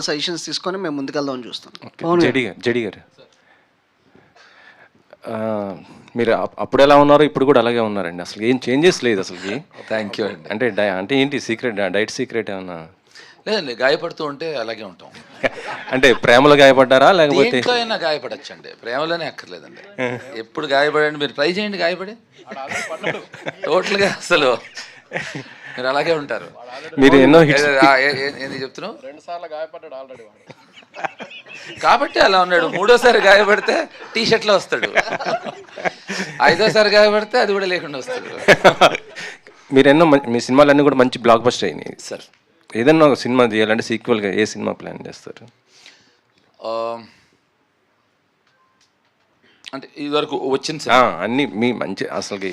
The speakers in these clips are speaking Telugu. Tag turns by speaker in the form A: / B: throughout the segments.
A: సజెషన్స్ తీసుకొని మేము ముందుకెళ్దామని చూస్తాం.
B: జడి గారు మీరు అప్పుడు ఎలా ఉన్నారో ఇప్పుడు కూడా అలాగే ఉన్నారండి, అసలు ఏం చేంజెస్ లేదు అసలుకి.
C: థ్యాంక్ యూ అండి.
B: అంటే ఏంటి సీక్రెట్, డైట్ సీక్రెట్ ఏమన్నా?
C: లేదండి, గాయపడుతూ ఉంటే అలాగే ఉంటాం.
B: అంటే ప్రేమలో గాయపడ్డారా లేకపోతే
C: దేంట్లో అయినా గాయపడచ్చండి, ప్రేమలోనే అక్కర్లేదండి. ఎప్పుడు గాయపడండి, మీరు ట్రై చేయండి గాయపడి టోటల్గా అసలు మీరు అలాగే ఉంటారు.
B: మీరు ఎన్నో హిట్స్
C: ఏంది చెప్తున్నావు? 2 సార్లు గాయపడ్డాడు ఆల్రెడీ కాబట్టి అలా ఉన్నాడు. 3వసారి గాయపడితే టీ షర్ట్లో వస్తాడు, 5వసారి గాయపడితే అది కూడా లేకుండా వస్తాడు.
B: మీరు ఎన్నో మీ సినిమాలు అన్నీ కూడా మంచి బ్లాక్ బస్టర్ అయినాయి
C: సార్.
B: ఏదన్నా ఒక సినిమా చేయాలంటే సీక్వెల్గా ఏ సినిమా ప్లాన్ చేస్తారు?
C: అంటే ఇదివరకు వచ్చిన సినిమా
B: అన్నీ మీ మంచి అసలుకి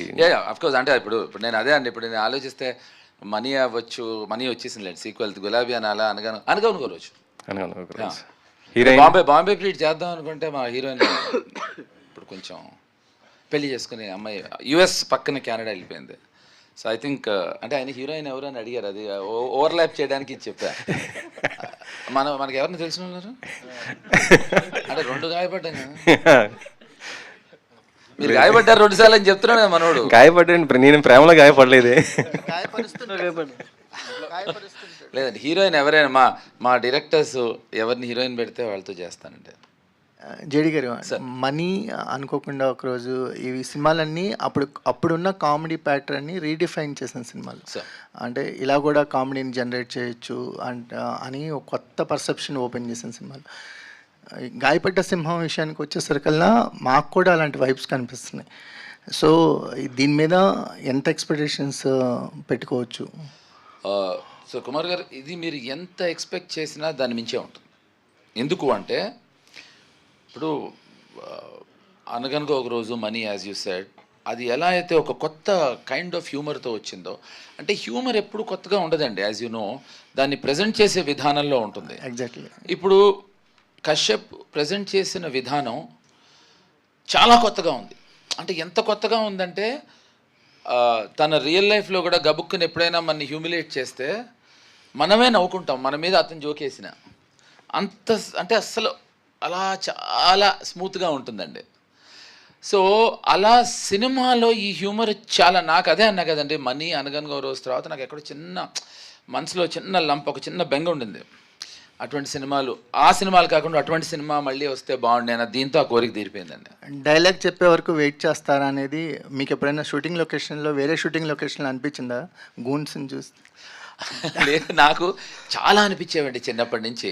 C: అఫ్కోర్స్ అంటే ఇప్పుడు నేను అదే అండి, ఇప్పుడు నేను ఆలోచిస్తే మనీ అవ్వచ్చు, మనీ వచ్చేసింది సీక్వెల్ గులాబీ అనాలా అనగా రోజు
B: హీరోయిన్
C: బాంబే ప్లీట్ చేద్దాం అనుకుంటే మా హీరోయిన్ ఇప్పుడు కొంచెం పెళ్లి చేసుకుని అమ్మాయి యుఎస్ పక్కన కెనడా వెళ్ళిపోయింది. సో ఐ థింక్ అంటే ఆయన హీరోయిన్ ఎవరు అని అడిగారు, అది ఓవర్లాప్ చేయడానికి చెప్పా. మనకి ఎవరిని తెలిసిన ఉన్నారు అంటే 2 గాయపడ్డాం కదా. మీరు గాయపడ్డారు 2 సార్లు అని చెప్తున్నాడు కదా మనోడు.
B: గాయపడ్డాను, నేను ప్రేమలో గాయపడలేదే.
C: లేదండి, హీరోయిన్ ఎవరైనా మా డైరెక్టర్స్ ఎవరిని హీరోయిన్ పెడితే వాళ్ళతో చేస్తానండి.
D: జేడి గారు, మనీ అనుకోకుండా ఒకరోజు ఇవి సినిమాలన్నీ అప్పుడున్న కామెడీ ప్యాటర్న్ని రీడిఫైన్ చేసిన సినిమాలు. అంటే ఇలా కూడా కామెడీని జనరేట్ చేయొచ్చు అని ఒక కొత్త పర్సెప్షన్ ఓపెన్ చేసిన సినిమాలు. గాయపడ్డ సింహం విషయానికి వచ్చేసరికల్లా మాకు కూడా అలాంటి వైబ్స్ కనిపిస్తున్నాయి. సో దీని మీద ఎంత ఎక్స్పెక్టేషన్స్ పెట్టుకోవచ్చు?
C: సో కుమార్ గారు, ఇది మీరు ఎంత ఎక్స్పెక్ట్ చేసినా దాని మించే ఉంటుంది. ఎందుకు అంటే ఇప్పుడు అనగనగా ఒక రోజు మనీ, యాజ్ యూ సెడ్, అది ఎలా అయితే ఒక కొత్త కైండ్ ఆఫ్ హ్యూమర్తో వచ్చిందో, అంటే హ్యూమర్ ఎప్పుడు కొత్తగా ఉండదండి, యాజ్ యూ నో, దాన్ని ప్రజెంట్ చేసే విధానంలో ఉంటుంది.
D: ఎగ్జాక్ట్లీ.
C: ఇప్పుడు కశ్యప్ ప్రజెంట్ చేసిన విధానం చాలా కొత్తగా ఉంది. అంటే ఎంత కొత్తగా ఉందంటే తన రియల్ లైఫ్లో కూడా గబుక్కుని ఎప్పుడైనా మనని హ్యూమిలేట్ చేస్తే మనమే నవ్వుకుంటాం, మన మీద అతను జోకేసిన అంత. అంటే అస్సలు అలా చాలా స్మూత్గా ఉంటుందండి. సో అలా సినిమాలో ఈ హ్యూమర్ చాలా, నాకు అదే అన్నా కదండి, మనీ అనగనగా రోజు తర్వాత నాకు ఎక్కడో చిన్న మనసులో చిన్న లంప్, ఒక చిన్న బెంగ ఉండింది. అటువంటి సినిమాలు, ఆ సినిమాలు కాకుండా అటువంటి సినిమా మళ్ళీ వస్తే బాగుండే అన్న దీంతో ఆ కోరిక తీరిపోయిందండి.
D: డైలాగ్ చెప్పే వరకు వెయిట్ చేస్తారా అనేది మీకు ఎప్పుడైనా షూటింగ్ లొకేషన్లో, వేరే షూటింగ్ లొకేషన్లో అనిపించిందా గూన్స్ని చూస్తే?
C: లేదు, నాకు చాలా అనిపించేవండి చిన్నప్పటి నుంచి.